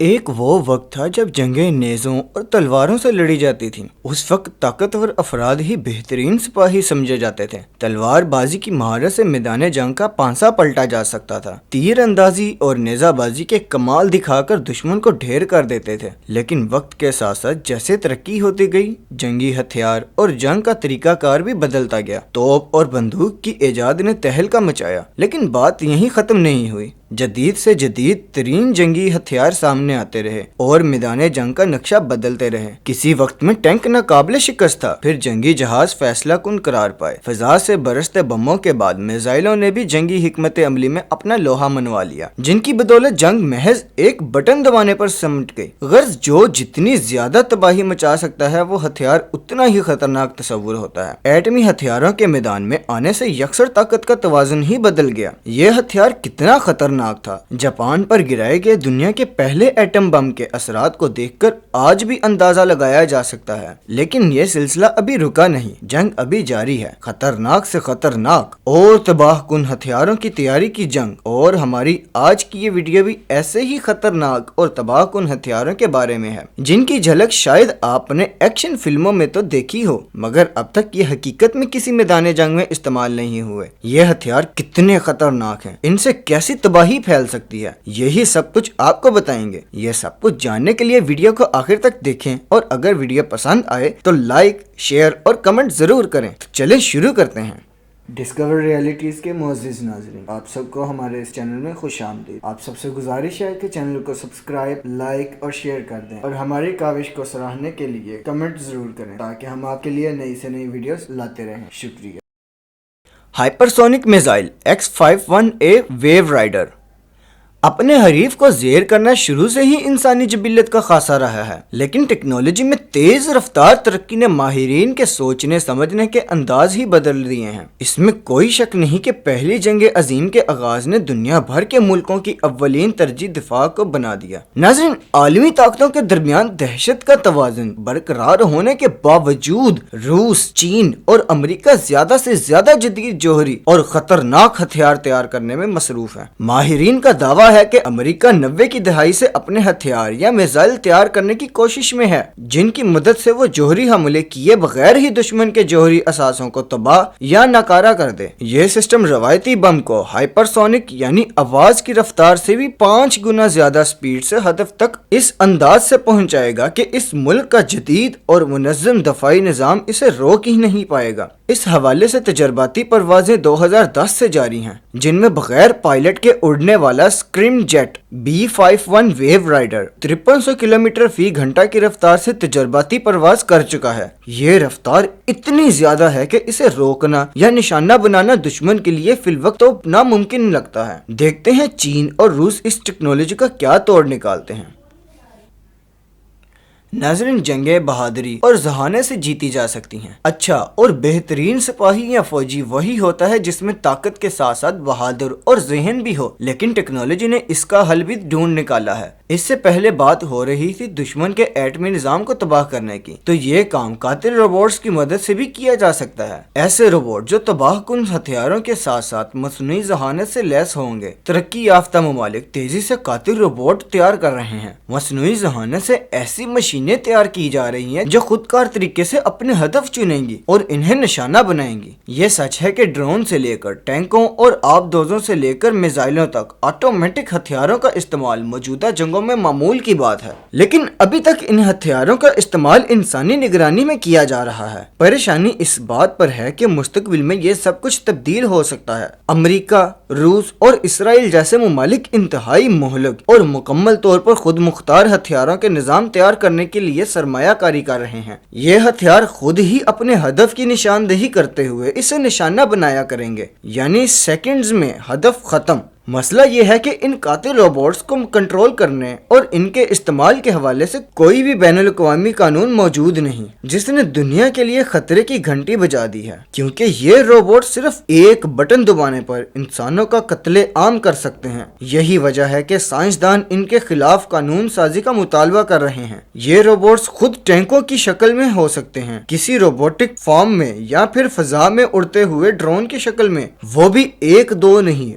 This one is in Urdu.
ایک وہ وقت تھا جب جنگیں نیزوں اور تلواروں سے لڑی جاتی تھیں۔ اس وقت طاقتور افراد ہی بہترین سپاہی سمجھے جاتے تھے۔ تلوار بازی کی مہارت سے میدان جنگ کا پانسا پلٹا جا سکتا تھا۔ تیر اندازی اور نیزہ بازی کے کمال دکھا کر دشمن کو ڈھیر کر دیتے تھے۔ لیکن وقت کے ساتھ ساتھ جیسے ترقی ہوتی گئی، جنگی ہتھیار اور جنگ کا طریقہ کار بھی بدلتا گیا۔ توپ اور بندوق کی ایجاد نے تہلکہ مچایا، لیکن بات یہیں ختم نہیں ہوئی۔ جدید سے جدید ترین جنگی ہتھیار سامنے آتے رہے اور میدان جنگ کا نقشہ بدلتے رہے۔ کسی وقت میں ٹینک ناقابل شکست تھا، پھر جنگی جہاز فیصلہ کن قرار پائے۔ فضا سے برستے بموں کے بعد میزائلوں نے بھی جنگی حکمت عملی میں اپنا لوہا منوا لیا، جن کی بدولت جنگ محض ایک بٹن دبانے پر سمٹ گئی۔ غرض جو جتنی زیادہ تباہی مچا سکتا ہے، وہ ہتھیار اتنا ہی خطرناک تصور ہوتا ہے۔ ایٹمی ہتھیاروں کے میدان میں آنے سے یکسر طاقت کا توازن ہی بدل گیا۔ یہ ہتھیار کتنا خطرناک تھا، جاپان پر گرائے گئے دنیا کے پہلے ایٹم بم کے اثرات کو دیکھ کر آج بھی اندازہ لگایا جا سکتا ہے۔ لیکن یہ سلسلہ ابھی رکا نہیں، جنگ ابھی جاری ہے۔ خطرناک سے خطرناک اور تباہ کن ہتھیاروں کی تیاری کی جنگ، اور ہماری آج کی یہ ویڈیو بھی ایسے ہی خطرناک اور تباہ کن ہتھیاروں کے بارے میں ہے، جن کی جھلک شاید آپ نے ایکشن فلموں میں تو دیکھی ہو، مگر اب تک یہ حقیقت میں کسی میدان جنگ میں استعمال نہیں ہوئے۔ یہ ہتھیار کتنے خطرناک ہیں، ان سے کیسی تباہی پھیل سکتی ہے، یہی سب کچھ آپ کو بتائیں گے۔ یہ سب کچھ جاننے کے لیے ویڈیو کو آخر تک دیکھیں، اور اگر ویڈیو پسند آئے تو لائک، شیئر اور کمنٹ ضرور کریں۔ تو چلیں شروع کرتے ہیں۔ ڈسکور ریئلٹیز کے معزز ناظرین، آپ سب کو ہمارے اس چینل میں خوش آمدید۔ آپ سب سے گزارش ہے کہ چینل کو سبسکرائب، لائک اور شیئر کر دیں، اور ہماری کاوش کو سراہنے کے لیے کمنٹ ضرور کریں، تاکہ ہم آپ کے لیے نئی سے نئی ویڈیوز لاتے رہیں۔ شکریہ۔ ہائپرسونک میزائل X-51A ویو رائڈر اپنے حریف کو زیر کرنا شروع سے ہی انسانی جبلت کا خاصہ رہا ہے، لیکن ٹیکنالوجی میں تیز رفتار ترقی نے ماہرین کے سوچنے سمجھنے کے انداز ہی بدل دیے ہیں۔ اس میں کوئی شک نہیں کہ پہلی جنگ عظیم کے آغاز نے دنیا بھر کے ملکوں کی اولین ترجیح دفاع کو بنا دیا۔ ناظرین، عالمی طاقتوں کے درمیان دہشت کا توازن برقرار ہونے کے باوجود روس، چین اور امریکہ زیادہ سے زیادہ جدید جوہری اور خطرناک ہتھیار تیار کرنے میں مصروف ہیں۔ ماہرین کا دعویٰ ہے کہ امریکہ 90 کی دہائی سے اپنے ہتھیار یا میزائل تیار کرنے کی کوشش میں ہے، جن کی مدد سے وہ جوہری حملے کیے بغیر ہی دشمن کے جوہری اثاثوں کو تباہ یا ناکارہ کر دے۔ یہ سسٹم روایتی بم کو ہائپرسونک یعنی آواز کی رفتار سے بھی 5 گنا زیادہ سپیڈ سے ہدف تک اس انداز سے پہنچائے گا کہ اس ملک کا جدید اور منظم دفاعی نظام اسے روک ہی نہیں پائے گا۔ اس حوالے سے تجرباتی پروازیں 2010 سے جاری ہیں، جن میں بغیر پائلٹ کے اڑنے والا scramjet B-51 wave rider 5300 kilometre فی گھنٹہ کی رفتار سے تجرباتی پرواز کر چکا ہے۔ یہ رفتار اتنی زیادہ ہے کہ اسے روکنا یا نشانہ بنانا دشمن کے لیے فی الوقت تو ناممکن لگتا ہے۔ دیکھتے ہیں چین اور روس اس ٹیکنالوجی کا کیا توڑ نکالتے ہیں۔ ناظرین، جنگیں بہادری اور ذہانت سے جیتی جا سکتی ہیں۔ اچھا اور بہترین سپاہی یا فوجی وہی ہوتا ہے جس میں طاقت کے ساتھ ساتھ بہادر اور ذہن بھی ہو، لیکن ٹیکنالوجی نے اس کا حل بھی ڈھونڈ نکالا ہے۔ اس سے پہلے بات ہو رہی تھی دشمن کے ایٹمی نظام کو تباہ کرنے کی، تو یہ کام قاتل روبوٹس کی مدد سے بھی کیا جا سکتا ہے۔ ایسے روبوٹ جو تباہ کن ہتھیاروں کے ساتھ ساتھ مصنوعی ذہانت سے لیس ہوں گے۔ ترقی یافتہ ممالک تیزی سے قاتل روبوٹ تیار کر رہے ہیں۔ مصنوعی ذہانت سے ایسی مشینیں تیار کی جا رہی ہیں جو خودکار طریقے سے اپنے ہدف چنیں گی اور انہیں نشانہ بنائیں گی۔ یہ سچ ہے کہ ڈرون سے لے کر ٹینکوں اور آبدوزوں سے لے کر میزائلوں تک آٹومیٹک ہتھیاروں کا استعمال موجودہ جنگوں میں معمول کی بات ہے، لیکن ابھی تک ان ہتھیاروں کا استعمال انسانی نگرانی میں کیا جا رہا ہے۔ پریشانی اس بات پر ہے کہ مستقبل میں یہ سب کچھ تبدیل ہو سکتا ہے۔ امریکہ، روس اور اسرائیل جیسے ممالک انتہائی مہلک اور مکمل طور پر خود مختار ہتھیاروں کے نظام تیار کرنے کے لیے سرمایہ کاری کر رہے ہیں۔ یہ ہتھیار خود ہی اپنے ہدف کی نشاندہی کرتے ہوئے اسے نشانہ بنایا کریں گے، یعنی سیکنڈز میں ہدف ختم۔ مسئلہ یہ ہے کہ ان قاتل روبوٹس کو کنٹرول کرنے اور ان کے استعمال کے حوالے سے کوئی بھی بین الاقوامی قانون موجود نہیں جس نے دنیا کے لیے خطرے کی گھنٹی بجا دی ہے، کیونکہ یہ روبوٹ صرف ایک بٹن دبانے پر انسانوں کا قتل عام کر سکتے ہیں۔ یہی وجہ ہے کہ سائنسدان ان کے خلاف قانون سازی کا مطالبہ کر رہے ہیں۔ یہ روبوٹس خود ٹینکوں کی شکل میں ہو سکتے ہیں، کسی روبوٹک فارم میں، یا پھر فضا میں اڑتے ہوئے ڈرون کی شکل میں، وہ بھی ایک دو نہیں